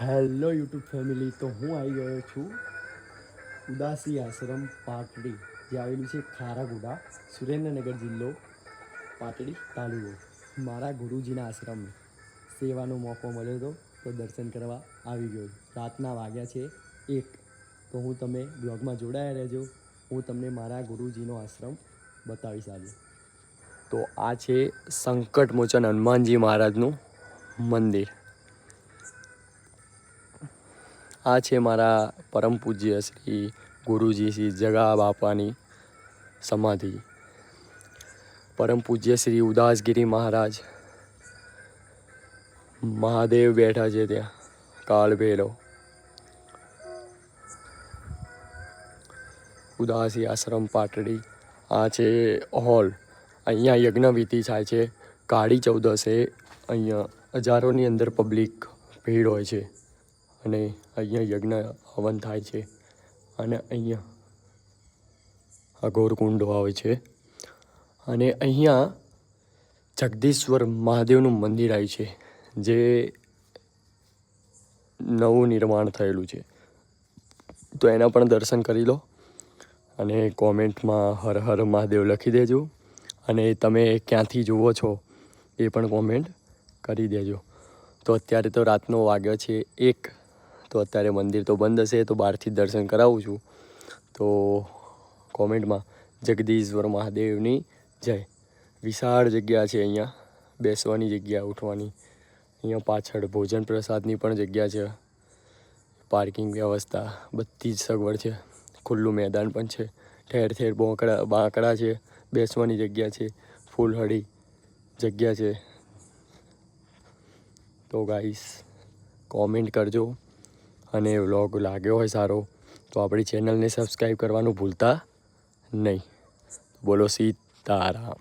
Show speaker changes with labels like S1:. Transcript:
S1: Hello YouTube family, તો હું આવી ગયો છું ઉદાસી આશ્રમ પાટડી, જે આવેલું છે ખારાગુડા, સુરેન્દ્રનગર જિલ્લો, પાટડી તાલુકો. મારા ગુરુજીના આશ્રમ સેવાનો મોકો મળ્યો હતો, તો દર્શન કરવા આવી ગયો. રાતના વાગ્યા છે 1. તો તમે બ્લોગમાં જોડાયા રહેજો. હું તમને મારા ગુરુજીનો આશ્રમ બતાવીશ આજે. તો આ છે સંકટમોચન હનુમાનજી મહારાજનું મંદિર. આ છે મારા પરમ પૂજ્ય શ્રી ગુરુજી શ્રી જગા બાપાની સમાધિ. પરમ પૂજ્ય શ્રી ઉદાસગીરી મહારાજ મહાદેવ બેઠા છે ત્યાં, કાળ ભૈરવ. ઉદાસી આશ્રમ પાટડી. આ છે હોલ. અહીંયા યજ્ઞવિધિ થાય છે. કાળી ચૌદસે અહીંયા હજારોની અંદર પબ્લિક ભીડ હોય છે અને અહીંયા યજ્ઞ હવન થાય છે. અને અહીંયા અઘોર કુંડો આવે છે. અને અહીંયા જગદીશ્વર મહાદેવનું મંદિર આવ્યું છે, જે નવું નિર્માણ થયેલું છે. તો એના પણ દર્શન કરી લો અને કોમેન્ટમાં હર હર મહાદેવ લખી દેજો. અને તમે ક્યાંથી જુઓ છો એ પણ કોમેન્ટ કરી દેજો. તો અત્યારે તો રાતનો વાગ્યો છે 1. તો અત્યારે મંદિર તો બંધ હશે, તો બહારથી દર્શન કરાવું છું. તો કોમેન્ટમાં જગદીશ્વર મહાદેવની જય. વિશાળ જગ્યા છે, અહીંયા બેસવાની જગ્યા, ઉઠવાની. અહીંયા પાછળ ભોજન પ્રસાદની પણ જગ્યા છે, પાર્કિંગ વ્યવસ્થા, બધી જ સગવડ છે. ખુલ્લું મેદાન પણ છે, ઠેર ઠેર બાંકડા છે, બેસવાની જગ્યા છે, ફૂલહળી જગ્યા છે. તો ગાઈસ કોમેન્ટ કરજો, અને વ્લોગ લાગ્યો હોય સારો તો આપણી ચેનલને સબસ્ક્રાઈબ કરવાનું ભૂલતા નહીં. બોલો સીતારામ.